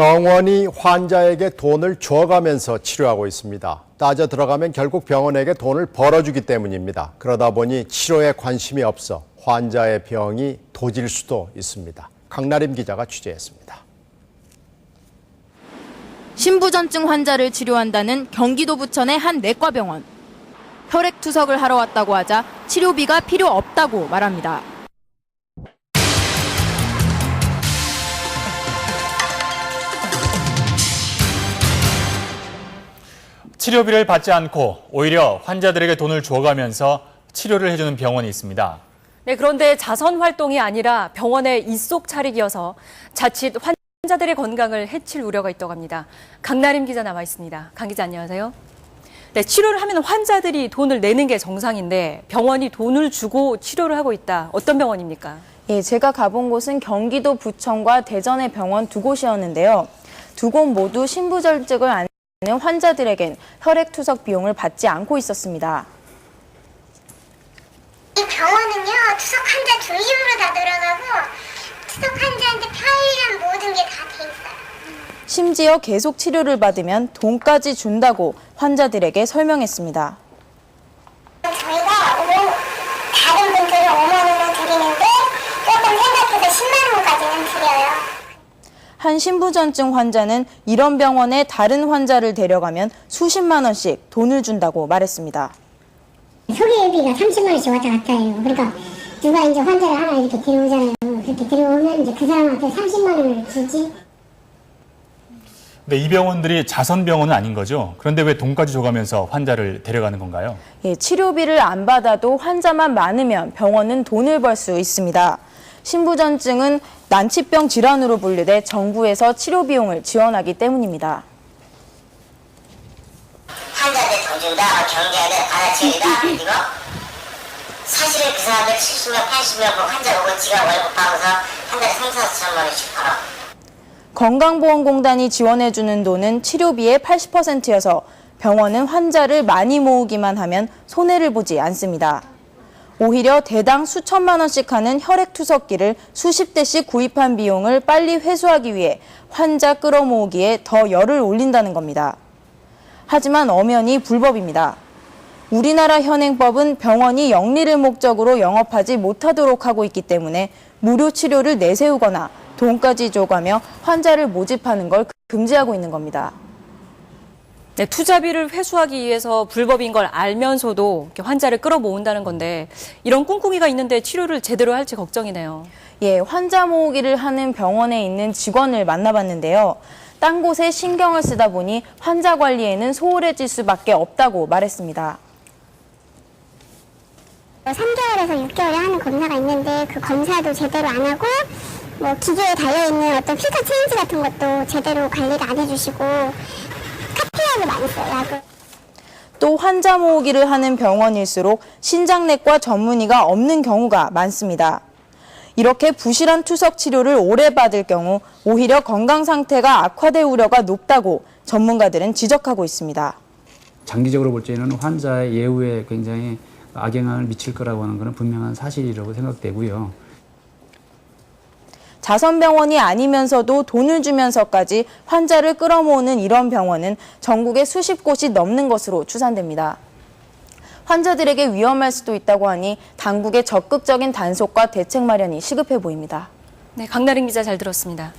병원이 환자에게 돈을 줘가면서 치료하고 있습니다. 따져 들어가면 결국 병원에게 돈을 벌어주기 때문입니다. 그러다 보니 치료에 관심이 없어 환자의 병이 도질 수도 있습니다. 강나림 기자가 취재했습니다. 신부전증 환자를 치료한다는 경기도 부천의 한 내과병원. 혈액 투석을 하러 왔다고 하자 치료비가 필요 없다고 말합니다. 치료비를 받지 않고 오히려 환자들에게 돈을 주어가면서 치료를 해주는 병원이 있습니다. 네, 그런데 자선 활동이 아니라 병원의 입속 차리기여서 자칫 환자들의 건강을 해칠 우려가 있다고 합니다. 강나림 기자 나와 있습니다. 강 기자 안녕하세요. 네, 치료를 하면 환자들이 돈을 내는 게 정상인데 병원이 돈을 주고 치료를 하고 있다. 어떤 병원입니까? 예, 제가 가본 곳은 경기도 부천과 대전의 병원 두 곳이었는데요. 두 곳 모두 신부전증을 앓는 환자들에겐 혈액 투석 비용을 받지 않고 있었습니다. 이 병원은요, 투석 환자 중심으로 다 들어가고 투석 환자한테 편리한 모든 게 다 돼 있어요. 심지어 계속 치료를 받으면 돈까지 준다고 환자들에게 설명했습니다. 저희가 다른 분들은 5만 원을 드리는데 조금 생각해서 10만 원까지는 드려요. 한 신부전증 환자는 이런 병원에 다른 환자를 데려가면 수십만 원씩 돈을 준다고 말했습니다. 소개비가 30만 원씩 왔다 갔다 해요. 그러니까 누가 이제 환자를 하나 이렇게 데려오잖아요. 그렇게 데려오면 이제 그 사람한테 30만 원을 주지. 네, 이 병원들이 자선병원은 아닌 거죠? 그런데 왜 돈까지 줘가면서 환자를 데려가는 건가요? 예, 치료비를 안 받아도 환자만 많으면 병원은 돈을 벌 수 있습니다. 신부전증은 난치병 질환으로 분류돼 정부에서 치료 비용을 지원하기 때문입니다. 환자한테 돈 준다, 경계하는 받아치기다, 그리고 사실은 그 사람들 70명, 80명 환자 오고 지가 월급 받아서 한 달에 3,4천 원씩 벌어. 건강보험공단이 지원해주는 돈은 치료비의 80%여서 병원은 환자를 많이 모으기만 하면 손해를 보지 않습니다. 오히려 대당 수천만 원씩 하는 혈액 투석기를 수십 대씩 구입한 비용을 빨리 회수하기 위해 환자 끌어모으기에 더 열을 올린다는 겁니다. 하지만 엄연히 불법입니다. 우리나라 현행법은 병원이 영리를 목적으로 영업하지 못하도록 하고 있기 때문에 무료 치료를 내세우거나 돈까지 줘가며 환자를 모집하는 걸 금지하고 있는 겁니다. 네, 투자비를 회수하기 위해서 불법인 걸 알면서도 이렇게 환자를 끌어모은다는 건데 이런 꿍꿍이가 있는데 치료를 제대로 할지 걱정이네요. 예, 환자 모으기를 하는 병원에 있는 직원을 만나봤는데요. 딴 곳에 신경을 쓰다 보니 환자 관리에는 소홀해질 수밖에 없다고 말했습니다. 3개월에서 6개월에 하는 검사가 있는데 그 검사도 제대로 안 하고 뭐 기계에 달려있는 어떤 필터 체인지 같은 것도 제대로 관리를 안 해주시고 카피약을 많이 써요, 약을. 또 환자 모으기를 하는 병원일수록 신장내과 전문의가 없는 경우가 많습니다. 이렇게 부실한 투석 치료를 오래 받을 경우 오히려 건강 상태가 악화될 우려가 높다고 전문가들은 지적하고 있습니다. 장기적으로 볼 때는 환자의 예후에 굉장히 악영향을 미칠 거라고 하는 것은 분명한 사실이라고 생각되고요. 자선병원이 아니면서도 돈을 주면서까지 환자를 끌어모으는 이런 병원은 전국에 수십 곳이 넘는 것으로 추산됩니다. 환자들에게 위험할 수도 있다고 하니 당국의 적극적인 단속과 대책 마련이 시급해 보입니다. 네, 강나림 기자 잘 들었습니다.